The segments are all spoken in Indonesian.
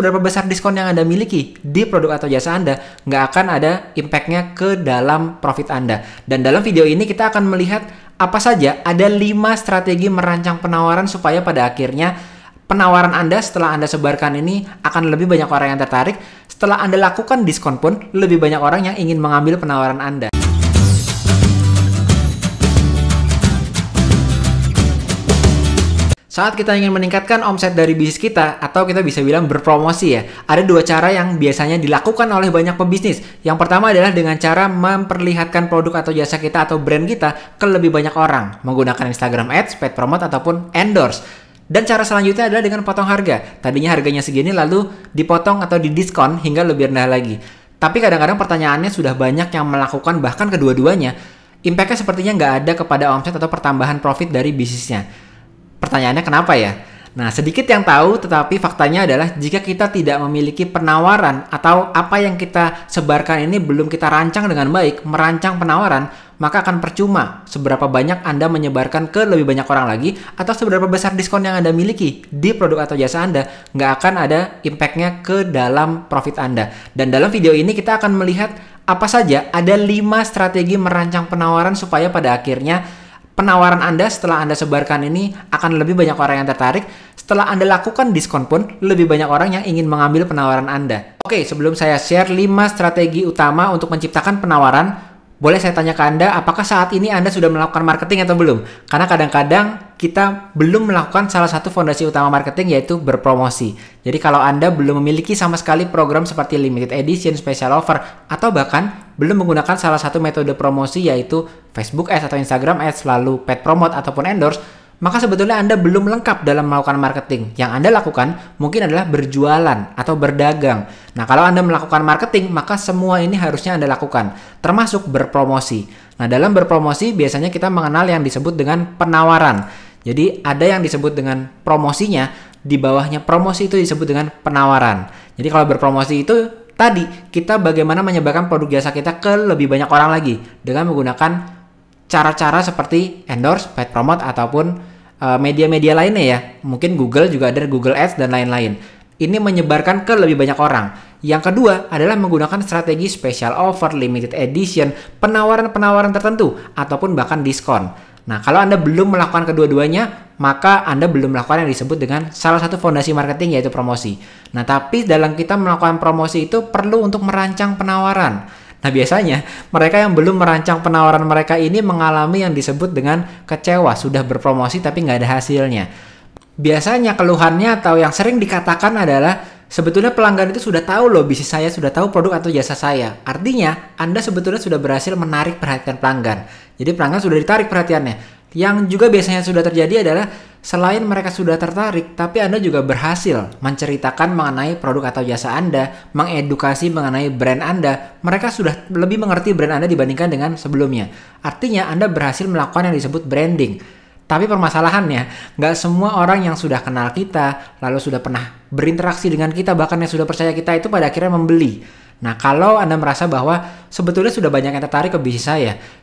seberapa besar diskon yang Anda miliki di produk atau jasa Anda, nggak akan ada impact-nya ke dalam profit Anda. Dan dalam video ini kita akan melihat apa saja ada 5 strategi merancang penawaran supaya pada akhirnya penawaran Anda setelah Anda sebarkan ini akan lebih banyak orang yang tertarik. Setelah Anda lakukan diskon pun, lebih banyak orang yang ingin mengambil penawaran Anda. Saat kita ingin meningkatkan omset dari bisnis kita, atau kita bisa bilang berpromosi ya, ada 2 cara yang biasanya dilakukan oleh banyak pebisnis. Yang pertama adalah dengan cara memperlihatkan produk atau jasa kita atau brand kita ke lebih banyak orang, menggunakan Instagram Ads, paid promote, ataupun endorse. Dan cara selanjutnya adalah dengan potong harga. Tadinya harganya segini lalu dipotong atau didiskon hingga lebih rendah lagi. Tapi kadang-kadang pertanyaannya sudah banyak yang melakukan bahkan kedua-duanya. Impact-nya sepertinya nggak ada kepada omset atau pertambahan profit dari bisnisnya. Pertanyaannya kenapa ya? Nah, sedikit yang tahu, tetapi faktanya adalah jika kita tidak memiliki penawaran atau apa yang kita sebarkan ini belum kita rancang dengan baik, merancang penawaran, maka akan percuma seberapa banyak Anda menyebarkan ke lebih banyak orang lagi atau seberapa besar diskon yang Anda miliki di produk atau jasa Anda, nggak akan ada impact-nya ke dalam profit Anda. Dan dalam video ini kita akan melihat apa saja ada 5 strategi merancang penawaran supaya pada akhirnya penawaran Anda setelah Anda sebarkan ini akan lebih banyak orang yang tertarik. Setelah Anda lakukan diskon pun, lebih banyak orang yang ingin mengambil penawaran Anda. Oke, sebelum saya share 5 strategi utama untuk menciptakan penawaran, boleh saya tanya ke Anda, apakah saat ini Anda sudah melakukan marketing atau belum? Karena kadang-kadang kita belum melakukan salah satu fondasi utama marketing, yaitu berpromosi. Jadi kalau Anda belum memiliki sama sekali program seperti limited edition, special offer, atau bahkan belum menggunakan salah satu metode promosi yaitu Facebook Ads atau Instagram Ads, lalu paid promote ataupun endorse, maka sebetulnya Anda belum lengkap dalam melakukan marketing. Yang Anda lakukan mungkin adalah berjualan atau berdagang. Nah, kalau Anda melakukan marketing, maka semua ini harusnya Anda lakukan, termasuk berpromosi. Nah, dalam berpromosi biasanya kita mengenal yang disebut dengan penawaran. Jadi, ada yang disebut dengan promosinya, di bawahnya promosi itu disebut dengan penawaran. Jadi, kalau berpromosi itu tadi, kita bagaimana menyebarkan produk jasa kita ke lebih banyak orang lagi dengan menggunakan cara-cara seperti endorse, paid promote, ataupun media-media lainnya ya. Mungkin Google juga ada Google Ads dan lain-lain. Ini menyebarkan ke lebih banyak orang. Yang kedua adalah menggunakan strategi special offer, limited edition, penawaran-penawaran tertentu, ataupun bahkan diskon. Nah, kalau Anda belum melakukan kedua-duanya, maka Anda belum melakukan yang disebut dengan salah satu fondasi marketing, yaitu promosi. Nah, tapi dalam kita melakukan promosi itu perlu untuk merancang penawaran. Nah, biasanya mereka yang belum merancang penawaran mereka ini mengalami yang disebut dengan kecewa, sudah berpromosi tapi nggak ada hasilnya. Biasanya keluhannya atau yang sering dikatakan adalah sebetulnya pelanggan itu sudah tahu loh bisnis saya, sudah tahu produk atau jasa saya. Artinya Anda sebetulnya sudah berhasil menarik perhatian pelanggan. Jadi pelanggan sudah ditarik perhatiannya. Yang juga biasanya sudah terjadi adalah selain mereka sudah tertarik, tapi Anda juga berhasil menceritakan mengenai produk atau jasa Anda, mengedukasi mengenai brand Anda. Mereka sudah lebih mengerti brand Anda dibandingkan dengan sebelumnya. Artinya Anda berhasil melakukan yang disebut branding. Tapi permasalahannya, nggak semua orang yang sudah kenal kita, lalu sudah pernah berinteraksi dengan kita, bahkan yang sudah percaya kita itu pada akhirnya membeli. Nah, kalau Anda merasa bahwa sebetulnya sudah banyak yang tertarik ke bisnis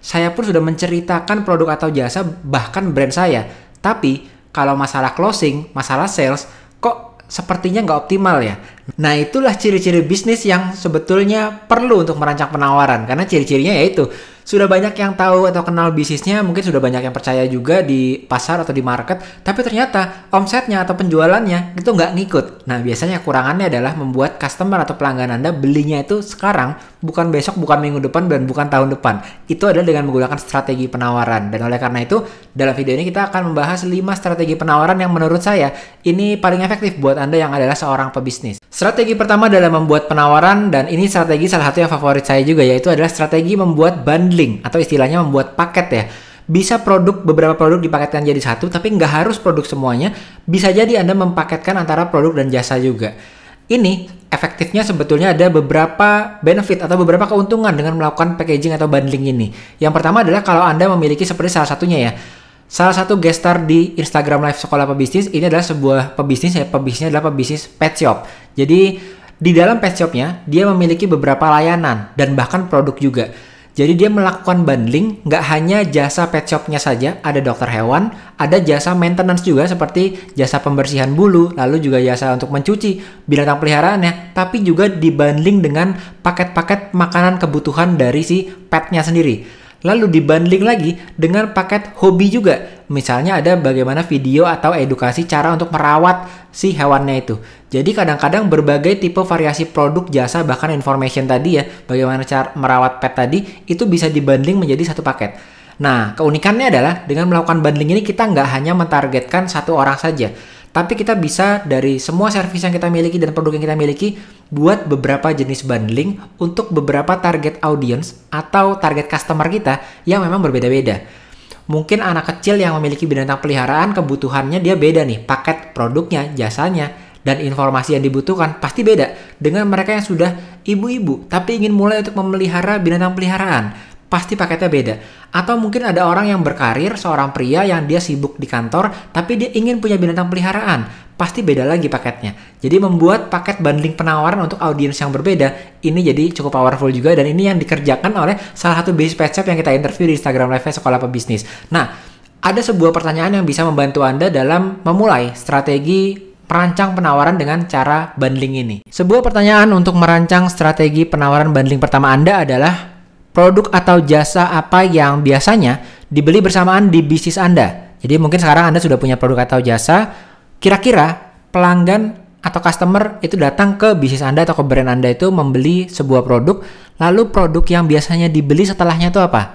saya pun sudah menceritakan produk atau jasa, bahkan brand saya. Tapi, kalau masalah closing, masalah sales, kok sepertinya nggak optimal ya? Nah, itulah ciri-ciri bisnis yang sebetulnya perlu untuk merancang penawaran. Karena ciri-cirinya yaitu, sudah banyak yang tahu atau kenal bisnisnya, mungkin sudah banyak yang percaya juga di pasar atau di market, tapi ternyata omsetnya atau penjualannya itu nggak ngikut. Nah, biasanya kurangannya adalah membuat customer atau pelanggan Anda belinya itu sekarang, bukan besok, bukan minggu depan, dan bukan tahun depan. Itu adalah dengan menggunakan strategi penawaran. Dan oleh karena itu, dalam video ini kita akan membahas 5 strategi penawaran yang menurut saya ini paling efektif buat Anda yang adalah seorang pebisnis. Strategi pertama adalah membuat penawaran, dan ini strategi salah satu yang favorit saya juga, yaitu adalah strategi membuat bundling atau istilahnya membuat paket ya. Bisa beberapa produk dipaketkan jadi satu, tapi nggak harus produk semuanya. Bisa jadi Anda mempaketkan antara produk dan jasa juga. Ini efektifnya sebetulnya ada beberapa benefit atau beberapa keuntungan dengan melakukan packaging atau bundling ini. Yang pertama adalah kalau Anda memiliki seperti salah satunya ya, salah satu guest star di Instagram Live Sekolah Pebisnis ini adalah sebuah pebisnis ya, pebisnisnya adalah pebisnis pet shop. Jadi di dalam pet shopnya dia memiliki beberapa layanan dan bahkan produk juga. Jadi dia melakukan bundling, nggak hanya jasa pet shopnya saja, ada dokter hewan, ada jasa maintenance juga seperti jasa pembersihan bulu, lalu juga jasa untuk mencuci binatang peliharaannya, tapi juga dibundling dengan paket-paket makanan kebutuhan dari si petnya sendiri. Lalu dibundling lagi dengan paket hobi juga. Misalnya ada bagaimana video atau edukasi cara untuk merawat si hewannya itu. Jadi kadang-kadang berbagai tipe variasi produk, jasa, bahkan information tadi ya, bagaimana cara merawat pet tadi, itu bisa dibundling menjadi satu paket. Nah, keunikannya adalah dengan melakukan bundling ini kita nggak hanya mentargetkan satu orang saja, tapi kita bisa dari semua servis yang kita miliki dan produk yang kita miliki buat beberapa jenis bundling untuk beberapa target audience atau target customer kita yang memang berbeda-beda. Mungkin anak kecil yang memiliki binatang peliharaan, kebutuhannya dia beda nih, paket produknya, jasanya, dan informasi yang dibutuhkan pasti beda dengan mereka yang sudah ibu-ibu tapi ingin mulai untuk memelihara binatang peliharaan. Pasti paketnya beda. Atau mungkin ada orang yang berkarir, seorang pria yang dia sibuk di kantor, tapi dia ingin punya binatang peliharaan. Pasti beda lagi paketnya. Jadi membuat paket bundling penawaran untuk audiens yang berbeda, ini jadi cukup powerful juga, dan ini yang dikerjakan oleh salah satu bisnis pet shop yang kita interview di Instagram Live Sekolah Pebisnis. Nah, ada sebuah pertanyaan yang bisa membantu Anda dalam memulai strategi merancang penawaran dengan cara bundling ini. Sebuah pertanyaan untuk merancang strategi penawaran bundling pertama Anda adalah, produk atau jasa apa yang biasanya dibeli bersamaan di bisnis Anda? Jadi mungkin sekarang Anda sudah punya produk atau jasa, kira-kira pelanggan atau customer itu datang ke bisnis Anda atau ke brand Anda itu membeli sebuah produk, lalu produk yang biasanya dibeli setelahnya itu apa?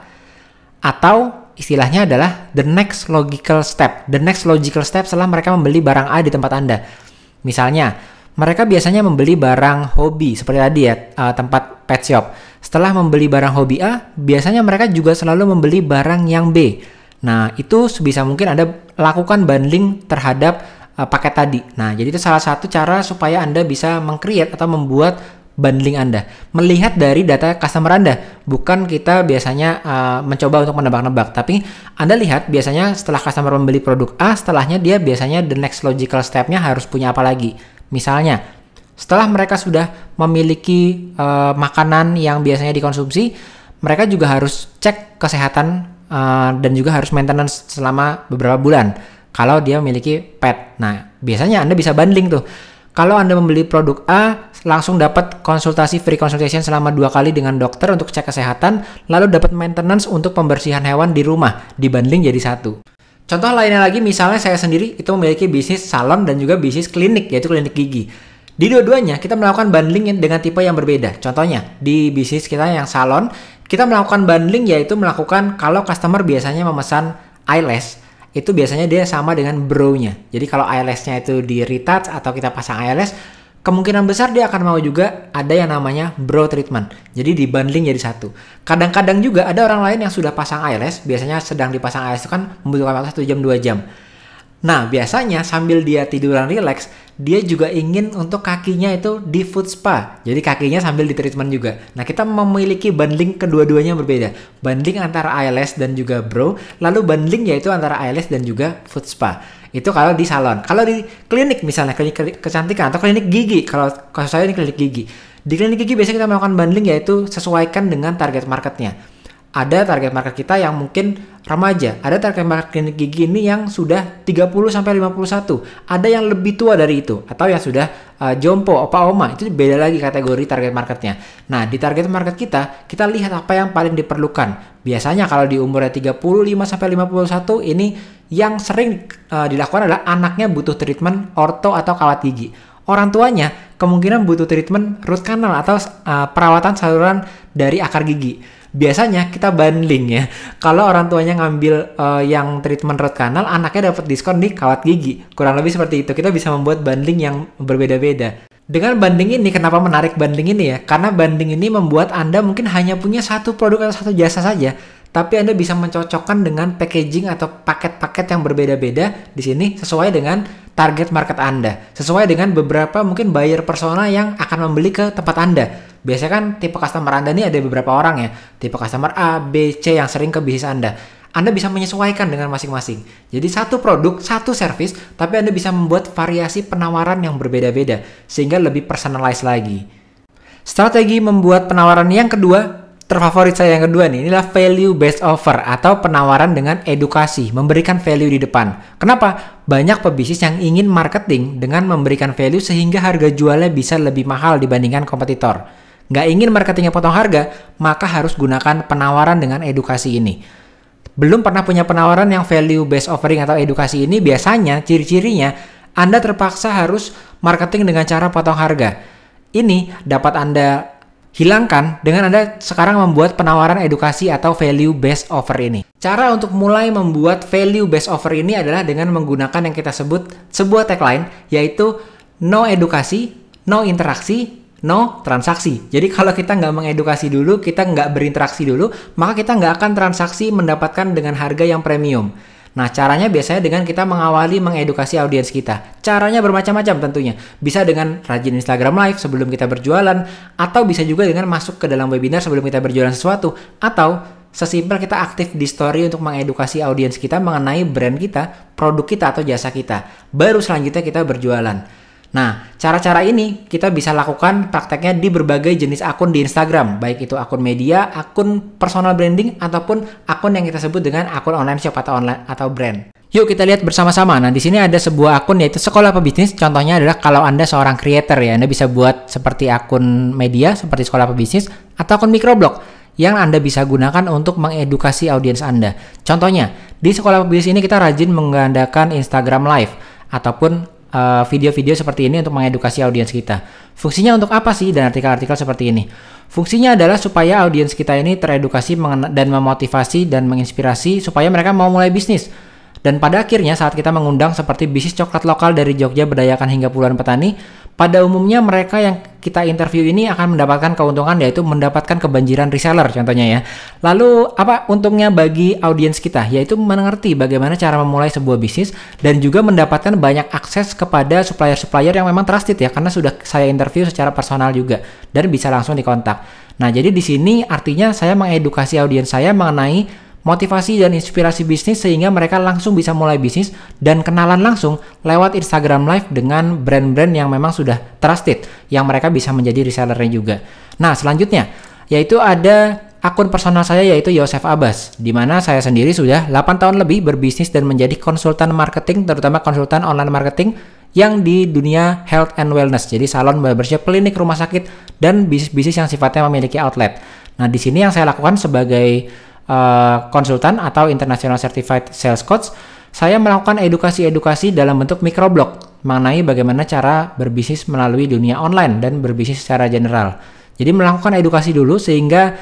Atau istilahnya adalah the next logical step. The next logical step setelah mereka membeli barang A di tempat Anda. Misalnya, mereka biasanya membeli barang hobi seperti tadi ya, tempat pet shop. Setelah membeli barang hobi A, biasanya mereka juga selalu membeli barang yang B. Nah, itu sebisa mungkin Anda lakukan bundling terhadap paket tadi. Nah, jadi itu salah satu cara supaya Anda bisa meng-create atau membuat bundling Anda. Melihat dari data customer Anda. Bukan kita biasanya mencoba untuk menebak-nebak. Tapi Anda lihat biasanya setelah customer membeli produk A, setelahnya dia biasanya the next logical step-nya harus punya apa lagi. Misalnya, setelah mereka sudah memiliki makanan yang biasanya dikonsumsi, mereka juga harus cek kesehatan dan juga harus maintenance selama beberapa bulan kalau dia memiliki pet. Nah, biasanya Anda bisa bundling tuh. Kalau Anda membeli produk A, langsung dapat konsultasi free consultation selama 2 kali dengan dokter untuk cek kesehatan, lalu dapat maintenance untuk pembersihan hewan di rumah, dibundling jadi satu. Contoh lainnya lagi, misalnya saya sendiri itu memiliki bisnis salon dan juga bisnis klinik, yaitu klinik gigi. Di dua-duanya kita melakukan bundling dengan tipe yang berbeda. Contohnya, di bisnis kita yang salon, kita melakukan bundling yaitu melakukan kalau customer biasanya memesan eyelash, itu biasanya dia sama dengan brow-nya. Jadi kalau eyelash-nya itu di retouch atau kita pasang eyelash, kemungkinan besar dia akan mau juga ada yang namanya brow treatment. Jadi di bundling jadi satu. Kadang-kadang juga ada orang lain yang sudah pasang eyelash, biasanya sedang dipasang eyelash itu kan membutuhkan waktu 1 jam 2 jam. Nah, biasanya sambil dia tiduran relax, dia juga ingin untuk kakinya itu di foot spa. Jadi kakinya sambil di treatment juga. Nah, kita memiliki bundling kedua-duanya berbeda. Bundling antara eyelash dan juga brow, lalu bundling yaitu antara eyelash dan juga foot spa. Itu kalau di salon. Kalau di klinik misalnya, klinik kecantikan atau klinik gigi, kalau kasus saya ini klinik gigi. Di klinik gigi biasanya kita melakukan bundling yaitu sesuaikan dengan target marketnya. Ada target market kita yang mungkin remaja, ada target market klinik gigi ini yang sudah 30-51, ada yang lebih tua dari itu, atau yang sudah jompo, opa oma, itu beda lagi kategori target marketnya. Nah, di target market kita lihat apa yang paling diperlukan. Biasanya kalau di umurnya 35-51 ini yang sering dilakukan adalah anaknya butuh treatment orto atau kawat gigi. Orang tuanya kemungkinan butuh treatment root canal atau perawatan saluran dari akar gigi. Biasanya kita bundling ya. Kalau orang tuanya ngambil yang treatment root canal, anaknya dapat diskon di kawat gigi. Kurang lebih seperti itu. Kita bisa membuat bundling yang berbeda-beda. Dengan bundling ini, kenapa menarik bundling ini ya? Karena bundling ini membuat Anda mungkin hanya punya satu produk atau satu jasa saja, tapi Anda bisa mencocokkan dengan packaging atau paket-paket yang berbeda-beda di sini sesuai dengan target market Anda. Sesuai dengan beberapa mungkin buyer persona yang akan membeli ke tempat Anda. Biasanya kan tipe customer Anda ini ada beberapa orang ya. Tipe customer A, B, C yang sering ke bisnis Anda. Anda bisa menyesuaikan dengan masing-masing. Jadi satu produk, satu service, tapi Anda bisa membuat variasi penawaran yang berbeda-beda sehingga lebih personalized lagi. Strategi membuat penawaran yang kedua terfavorit saya yang kedua nih, inilah value based offer atau penawaran dengan edukasi, memberikan value di depan. Kenapa? Banyak pebisnis yang ingin marketing dengan memberikan value sehingga harga jualnya bisa lebih mahal dibandingkan kompetitor. Nggak ingin marketingnya potong harga, maka harus gunakan penawaran dengan edukasi ini. Belum pernah punya penawaran yang value based offering atau edukasi ini, biasanya ciri-cirinya Anda terpaksa harus marketing dengan cara potong harga. Ini dapat Anda hilangkan dengan Anda sekarang membuat penawaran edukasi atau value based offer ini. Cara untuk mulai membuat value based offer ini adalah dengan menggunakan yang kita sebut sebuah tagline, yaitu no edukasi, no interaksi, no transaksi. Jadi kalau kita nggak mengedukasi dulu, kita nggak berinteraksi dulu, maka kita nggak akan transaksi mendapatkan dengan harga yang premium. Nah, caranya biasanya dengan kita mengawali mengedukasi audiens kita. Caranya bermacam-macam tentunya. Bisa dengan rajin Instagram Live sebelum kita berjualan, atau bisa juga dengan masuk ke dalam webinar sebelum kita berjualan sesuatu, atau sesimpel kita aktif di story untuk mengedukasi audiens kita mengenai brand kita, produk kita, atau jasa kita. Baru selanjutnya kita berjualan. Nah, cara-cara ini kita bisa lakukan prakteknya di berbagai jenis akun di Instagram, baik itu akun media, akun personal branding, ataupun akun yang kita sebut dengan akun online shop atau online atau brand. Yuk kita lihat bersama-sama. Nah, di sini ada sebuah akun yaitu Sekolah Pebisnis. Contohnya adalah kalau Anda seorang creator ya, Anda bisa buat seperti akun media seperti Sekolah Pebisnis atau akun microblog yang Anda bisa gunakan untuk mengedukasi audiens Anda. Contohnya, di Sekolah Pebisnis ini kita rajin menggandakan Instagram Live ataupun video-video seperti ini untuk mengedukasi audiens kita. Fungsinya untuk apa sih dan artikel-artikel seperti ini? Fungsinya adalah supaya audiens kita ini teredukasi dan memotivasi dan menginspirasi supaya mereka mau mulai bisnis. Dan pada akhirnya saat kita mengundang seperti bisnis coklat lokal dari Jogja berdayakan hingga puluhan petani, pada umumnya mereka yang kita interview ini akan mendapatkan keuntungan, yaitu mendapatkan kebanjiran reseller contohnya ya. Lalu apa untungnya bagi audiens kita? Yaitu mengerti bagaimana cara memulai sebuah bisnis dan juga mendapatkan banyak akses kepada supplier-supplier yang memang trusted ya, karena sudah saya interview secara personal juga dan bisa langsung dikontak. Nah, jadi di sini artinya saya mengedukasi audiens saya mengenai motivasi dan inspirasi bisnis sehingga mereka langsung bisa mulai bisnis dan kenalan langsung lewat Instagram Live dengan brand-brand yang memang sudah trusted yang mereka bisa menjadi resellernya juga. Nah, selanjutnya yaitu ada akun personal saya yaitu Yosef Abbas, di mana saya sendiri sudah 8 tahun lebih berbisnis dan menjadi konsultan marketing, terutama konsultan online marketing yang di dunia health and wellness. Jadi salon, barbershop, klinik, rumah sakit dan bisnis-bisnis yang sifatnya memiliki outlet. Nah, di sini yang saya lakukan sebagai konsultan atau International Certified Sales Coach, saya melakukan edukasi-edukasi dalam bentuk microblog mengenai bagaimana cara berbisnis melalui dunia online dan berbisnis secara general. Jadi melakukan edukasi dulu sehingga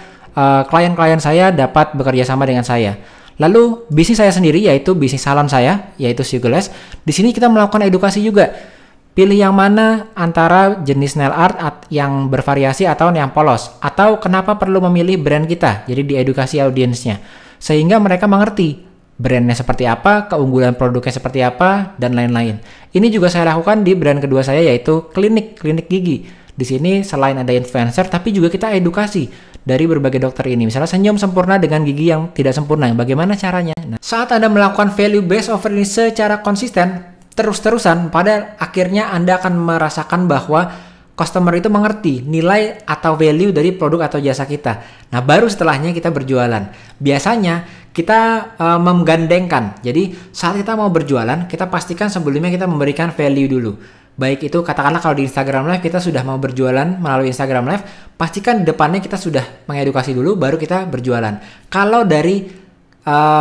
klien-klien saya dapat bekerja sama dengan saya. Lalu bisnis saya sendiri yaitu bisnis salon saya yaitu Sugarless. Di sini kita melakukan edukasi juga. Pilih yang mana antara jenis nail art yang bervariasi atau yang polos, atau kenapa perlu memilih brand kita. Jadi diedukasi audiensnya sehingga mereka mengerti brandnya seperti apa, keunggulan produknya seperti apa, dan lain-lain. Ini juga saya lakukan di brand kedua saya yaitu klinik gigi. Di sini selain ada influencer, tapi juga kita edukasi dari berbagai dokter ini. Misalnya senyum sempurna dengan gigi yang tidak sempurna, bagaimana caranya? Nah, saat Anda melakukan value based offer ini secara konsisten, terus-terusan, pada akhirnya Anda akan merasakan bahwa customer itu mengerti nilai atau value dari produk atau jasa kita. Nah, baru setelahnya kita berjualan. Biasanya kita menggandengkan. Jadi saat kita mau berjualan, kita pastikan sebelumnya kita memberikan value dulu. Baik itu katakanlah kalau di Instagram Live kita sudah mau berjualan melalui Instagram Live, pastikan di depannya kita sudah mengedukasi dulu, baru kita berjualan. Kalau dari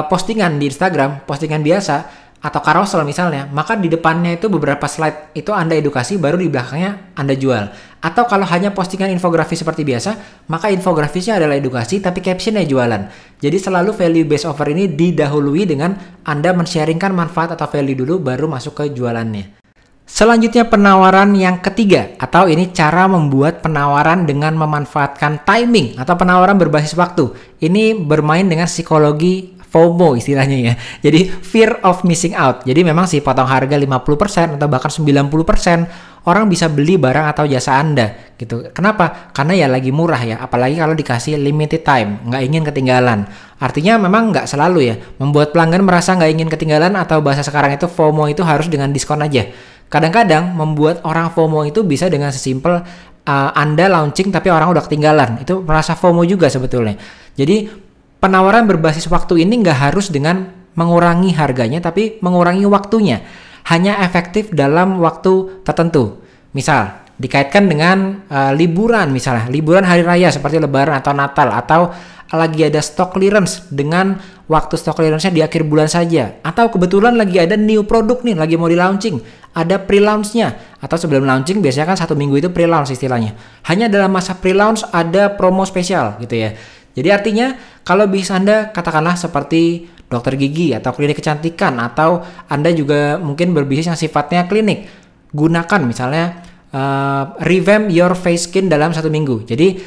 postingan di Instagram, postingan biasa, atau carousel misalnya, maka di depannya itu beberapa slide itu Anda edukasi, baru di belakangnya Anda jual. Atau kalau hanya postingan infografis seperti biasa, maka infografisnya adalah edukasi tapi captionnya jualan. Jadi selalu value based offer ini didahului dengan Anda men-sharingkan manfaat atau value dulu baru masuk ke jualannya. Selanjutnya penawaran yang ketiga, atau ini cara membuat penawaran dengan memanfaatkan timing atau penawaran berbasis waktu. Ini bermain dengan psikologi FOMO istilahnya ya. Jadi fear of missing out. Jadi memang sih potong harga 50% atau bahkan 90% orang bisa beli barang atau jasa Anda gitu. Kenapa? Karena ya lagi murah ya. Apalagi kalau dikasih limited time, nggak ingin ketinggalan. Artinya memang nggak selalu ya. Membuat pelanggan merasa nggak ingin ketinggalan atau bahasa sekarang itu FOMO itu harus dengan diskon aja. Kadang-kadang membuat orang FOMO itu bisa dengan sesimpel Anda launching tapi orang udah ketinggalan. Itu merasa FOMO juga sebetulnya. Jadi penawaran berbasis waktu ini nggak harus dengan mengurangi harganya, tapi mengurangi waktunya. Hanya efektif dalam waktu tertentu. Misal, dikaitkan dengan liburan misalnya. Liburan hari raya seperti Lebaran atau Natal. Atau lagi ada stock clearance dengan waktu stock clearance-nya di akhir bulan saja. Atau kebetulan lagi ada new product nih, lagi mau di launching. Ada pre-launch-nya. Atau sebelum launching biasanya kan 1 minggu itu pre-launch istilahnya. Hanya dalam masa pre-launch ada promo spesial gitu ya. Jadi artinya kalau bisnis Anda katakanlah seperti dokter gigi atau klinik kecantikan, atau Anda juga mungkin berbisnis yang sifatnya klinik, gunakan misalnya revamp your face skin dalam 1 minggu. Jadi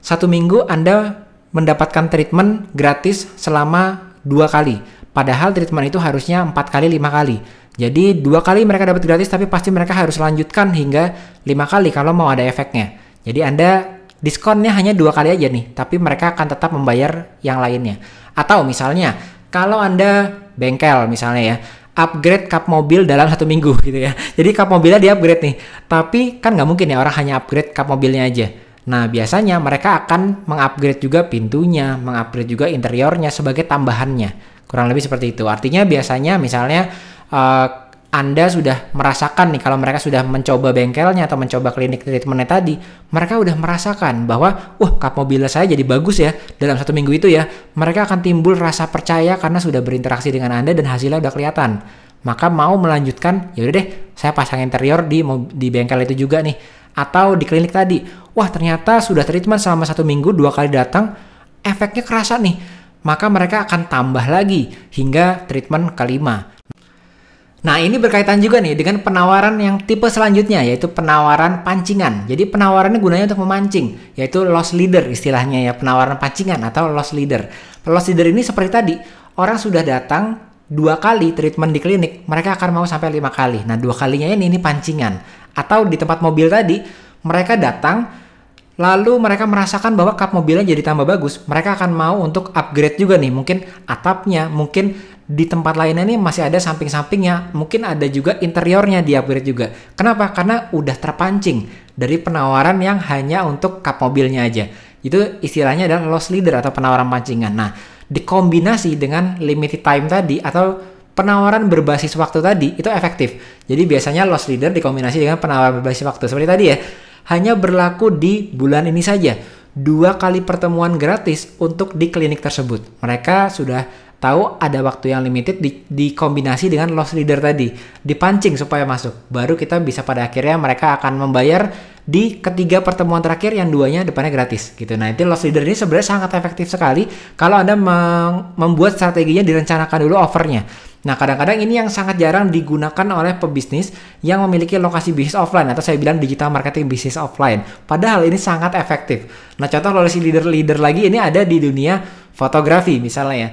1 minggu Anda mendapatkan treatment gratis selama 2 kali. Padahal treatment itu harusnya 4 kali, 5 kali. Jadi 2 kali mereka dapat gratis, tapi pasti mereka harus lanjutkan hingga 5 kali kalau mau ada efeknya. Jadi Anda diskonnya hanya 2 kali aja nih, tapi mereka akan tetap membayar yang lainnya. Atau misalnya, kalau Anda bengkel misalnya ya, upgrade kap mobil dalam 1 minggu gitu ya. Jadi kap mobilnya di-upgrade nih, tapi kan nggak mungkin ya orang hanya upgrade kap mobilnya aja. Nah, biasanya mereka akan mengupgrade juga pintunya, mengupgrade juga interiornya sebagai tambahannya. Kurang lebih seperti itu. Artinya biasanya misalnya Anda sudah merasakan nih, kalau mereka sudah mencoba bengkelnya atau mencoba klinik treatmentnya tadi, mereka udah merasakan bahwa, kap mobil saya jadi bagus ya dalam 1 minggu itu ya. Mereka akan timbul rasa percaya karena sudah berinteraksi dengan Anda dan hasilnya udah kelihatan. Maka mau melanjutkan, ya udah deh, saya pasang interior di bengkel itu juga nih. Atau di klinik tadi, ternyata sudah treatment selama 1 minggu, 2 kali datang, efeknya kerasa nih. Maka mereka akan tambah lagi hingga treatment kelima. Nah, ini berkaitan juga nih dengan penawaran yang tipe selanjutnya, yaitu penawaran pancingan. Jadi penawarannya gunanya untuk memancing, yaitu loss leader istilahnya ya, penawaran pancingan atau loss leader. Loss leader ini seperti tadi, orang sudah datang 2 kali treatment di klinik, mereka akan mau sampai 5 kali. Nah, 2 kalinya ini pancingan. Atau di tempat mobil tadi, mereka datang, lalu mereka merasakan bahwa kap mobilnya jadi tambah bagus. Mereka akan mau untuk upgrade juga nih, mungkin atapnya, mungkin di tempat lainnya nih masih ada samping-sampingnya, mungkin ada juga interiornya di upgrade juga. Kenapa? Karena udah terpancing dari penawaran yang hanya untuk kap mobilnya aja. Itu istilahnya adalah loss leader atau penawaran pancingan. Nah, dikombinasi dengan limited time tadi atau penawaran berbasis waktu tadi, itu efektif. Jadi biasanya loss leader dikombinasi dengan penawaran berbasis waktu. Seperti tadi ya, hanya berlaku di bulan ini saja. 2 kali pertemuan gratis untuk di klinik tersebut. Mereka sudah tahu ada waktu yang limited, dikombinasi dengan loss leader tadi, dipancing supaya masuk. Baru kita bisa pada akhirnya mereka akan membayar di ketiga pertemuan terakhir yang 2-nya depannya gratis gitu. Nah, itu loss leader ini sebenarnya sangat efektif sekali kalau Anda membuat strateginya, direncanakan dulu offernya. Nah, kadang-kadang ini yang sangat jarang digunakan oleh pebisnis yang memiliki lokasi bisnis offline, atau saya bilang digital marketing bisnis offline. Padahal ini sangat efektif. Nah, contoh loss leader lagi ini ada di dunia fotografi misalnya ya.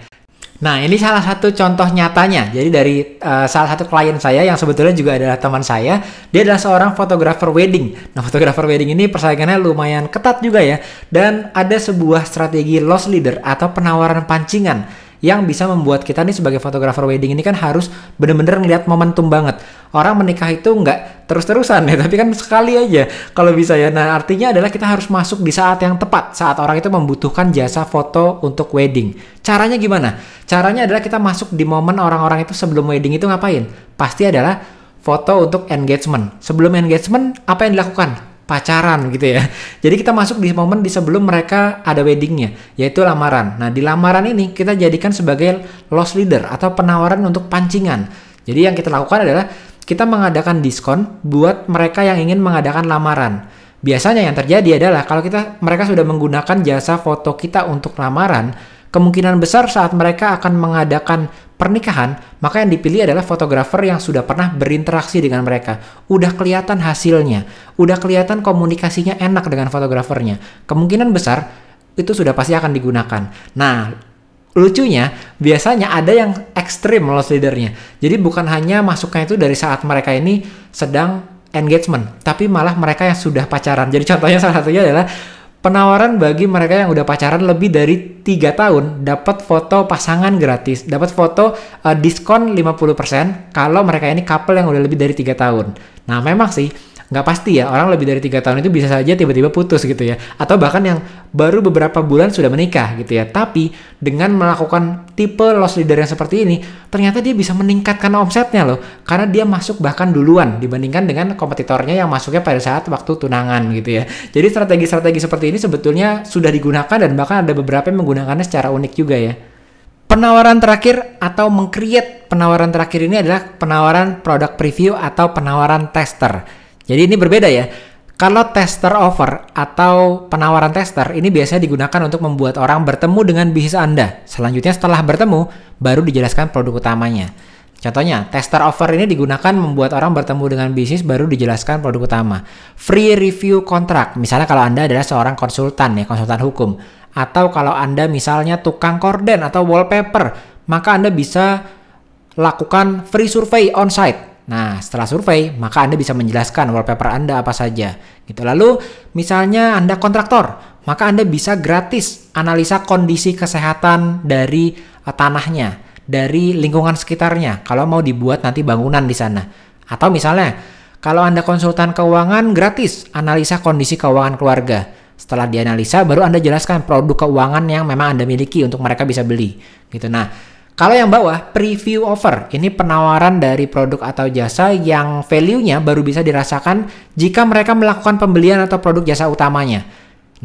Nah, ini salah satu contoh nyatanya. Jadi dari salah satu klien saya yang sebetulnya juga adalah teman saya, dia adalah seorang fotografer wedding. Nah, fotografer wedding ini persaingannya lumayan ketat juga ya. Dan ada sebuah strategi loss leader atau penawaran pancingan yang bisa membuat kita nih sebagai fotografer wedding ini kan harus bener-bener ngeliat momentum banget. Orang menikah itu nggak terus-terusan ya, tapi kan sekali aja kalau bisa ya. Nah, artinya adalah kita harus masuk di saat yang tepat, saat orang itu membutuhkan jasa foto untuk wedding. Caranya gimana? Caranya adalah kita masuk di momen orang-orang itu sebelum wedding itu ngapain? Pasti adalah foto untuk engagement. Sebelum engagement, apa yang dilakukan? Pacaran gitu ya. Jadi kita masuk di momen di sebelum mereka ada weddingnya, yaitu lamaran. Nah, di lamaran ini kita jadikan sebagai loss leader atau penawaran untuk pancingan. Jadi yang kita lakukan adalah kita mengadakan diskon buat mereka yang ingin mengadakan lamaran. Biasanya yang terjadi adalah kalau mereka sudah menggunakan jasa foto kita untuk lamaran, kemungkinan besar saat mereka akan mengadakan pernikahan, maka yang dipilih adalah fotografer yang sudah pernah berinteraksi dengan mereka. Udah kelihatan hasilnya, udah kelihatan komunikasinya enak dengan fotografernya. Kemungkinan besar itu sudah pasti akan digunakan. Nah, lucunya biasanya ada yang ekstrim loss leadernya. Jadi bukan hanya masuknya itu dari saat mereka ini sedang engagement, tapi malah mereka yang sudah pacaran. Jadi contohnya salah satunya adalah penawaran bagi mereka yang udah pacaran lebih dari 3 tahun, dapat foto pasangan gratis, dapat foto diskon 50% kalau mereka ini couple yang udah lebih dari 3 tahun. Nah, memang sih Nggak pasti ya, orang lebih dari 3 tahun itu bisa saja tiba-tiba putus gitu ya. Atau bahkan yang baru beberapa bulan sudah menikah gitu ya. Tapi dengan melakukan tipe loss leader yang seperti ini, ternyata dia bisa meningkatkan omsetnya loh. Karena dia masuk bahkan duluan dibandingkan dengan kompetitornya yang masuknya pada saat waktu tunangan gitu ya. Jadi strategi-strategi seperti ini sebetulnya sudah digunakan dan bahkan ada beberapa yang menggunakannya secara unik juga ya. Penawaran terakhir atau meng-create penawaran terakhir ini adalah penawaran product preview atau penawaran tester. Jadi ini berbeda ya. Kalau tester offer atau penawaran tester ini biasanya digunakan untuk membuat orang bertemu dengan bisnis Anda. Selanjutnya setelah bertemu, baru dijelaskan produk utamanya. Contohnya, tester offer ini digunakan membuat orang bertemu dengan bisnis baru dijelaskan produk utama. Free review kontrak, misalnya kalau Anda adalah seorang konsultan ya, konsultan hukum. Atau kalau Anda misalnya tukang korden atau wallpaper, maka Anda bisa lakukan free survey on-site. Nah, setelah survei, maka Anda bisa menjelaskan wallpaper Anda apa saja. Gitu. Lalu, misalnya Anda kontraktor, maka Anda bisa gratis analisa kondisi kesehatan dari tanahnya, dari lingkungan sekitarnya, kalau mau dibuat nanti bangunan di sana. Atau misalnya, kalau Anda konsultan keuangan, gratis analisa kondisi keuangan keluarga. Setelah dianalisa, baru Anda jelaskan produk keuangan yang memang Anda miliki untuk mereka bisa beli. Gitu. Nah, kalau yang bawah, preview offer. Ini penawaran dari produk atau jasa yang value-nya baru bisa dirasakan jika mereka melakukan pembelian atau produk jasa utamanya.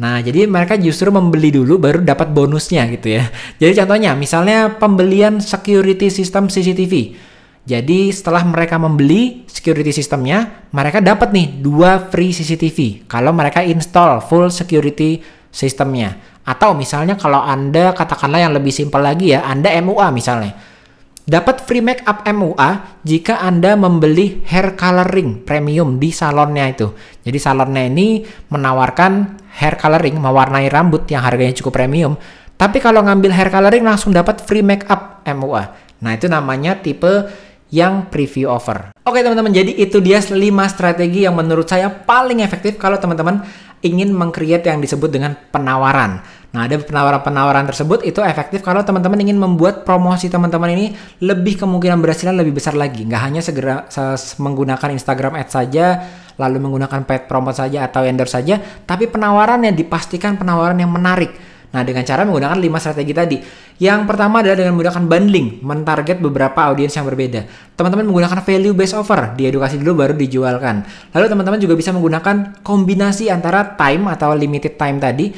Nah, jadi mereka justru membeli dulu baru dapat bonusnya gitu ya. Jadi contohnya, misalnya pembelian security system CCTV. Jadi setelah mereka membeli security sistemnya, mereka dapat nih 2 free CCTV kalau mereka install full security sistemnya. Atau misalnya kalau Anda katakanlah yang lebih simpel lagi ya, Anda MUA misalnya. Dapat free make up MUA jika Anda membeli hair coloring premium di salonnya itu. Jadi salonnya ini menawarkan hair coloring, mewarnai rambut yang harganya cukup premium. Tapi kalau ngambil hair coloring langsung dapat free make up MUA. Nah, itu namanya tipe yang preview offer. Oke teman-teman, jadi itu dia 5 strategi yang menurut saya paling efektif kalau teman-teman ingin meng-create yang disebut dengan penawaran. Nah, ada penawaran-penawaran tersebut itu efektif kalau teman-teman ingin membuat promosi teman-teman ini lebih kemungkinan berhasilnya lebih besar lagi. Nggak hanya segera menggunakan Instagram Ads saja, lalu menggunakan paid promote saja atau endorse saja, tapi penawaran yang dipastikan penawaran yang menarik. Nah, dengan cara menggunakan 5 strategi tadi. Yang pertama adalah dengan menggunakan bundling, mentarget beberapa audiens yang berbeda. Teman-teman menggunakan value based offer, diedukasi dulu baru dijualkan. Lalu teman-teman juga bisa menggunakan kombinasi antara time atau limited time tadi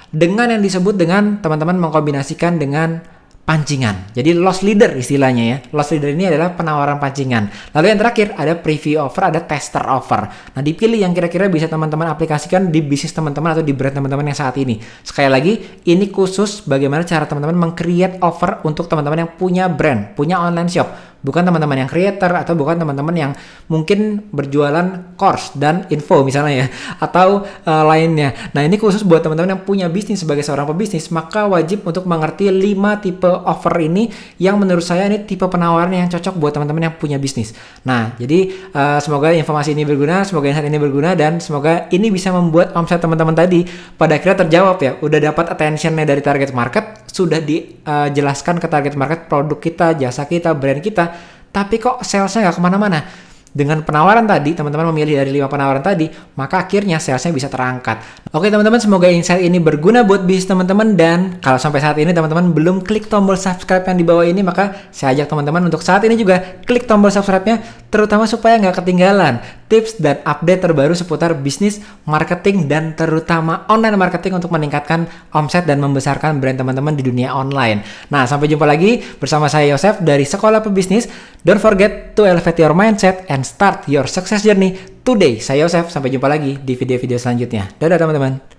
dengan yang disebut dengan teman-teman mengkombinasikan dengan pancingan. Jadi loss leader istilahnya ya. Loss leader ini adalah penawaran pancingan. Lalu yang terakhir ada preview offer, ada tester offer. Nah, dipilih yang kira-kira bisa teman-teman aplikasikan di bisnis teman-teman atau di brand teman-teman yang saat ini. Sekali lagi, ini khusus bagaimana cara teman-teman meng-create offer untuk teman-teman yang punya brand, punya online shop. Bukan teman-teman yang creator atau bukan teman-teman yang mungkin berjualan course dan info misalnya ya, atau lainnya. Nah, ini khusus buat teman-teman yang punya bisnis sebagai seorang pebisnis, maka wajib untuk mengerti 5 tipe offer ini yang menurut saya ini tipe penawaran yang cocok buat teman-teman yang punya bisnis. Nah, jadi semoga informasi ini berguna, semoga insight ini berguna, dan semoga ini bisa membuat omset teman-teman tadi pada akhirnya terjawab ya. Udah dapat attention-nya dari target market, sudah dijelaskan ke target market produk kita, jasa kita, brand kita, tapi kok salesnya nggak kemana-mana. Dengan penawaran tadi, teman-teman memilih dari 5 penawaran tadi, maka akhirnya salesnya bisa terangkat. Oke teman-teman, semoga insight ini berguna buat bisnis teman-teman, dan kalau sampai saat ini teman-teman belum klik tombol subscribe yang di bawah ini, maka saya ajak teman-teman untuk saat ini juga klik tombol subscribe-nya, terutama supaya nggak ketinggalan tips dan update terbaru seputar bisnis, marketing, dan terutama online marketing untuk meningkatkan omset dan membesarkan brand teman-teman di dunia online. Nah, sampai jumpa lagi bersama saya Yosef dari Sekolah Pebisnis. Don't forget to elevate your mindset and start your success journey today. Saya Yosef, sampai jumpa lagi di video-video selanjutnya. Dadah teman-teman.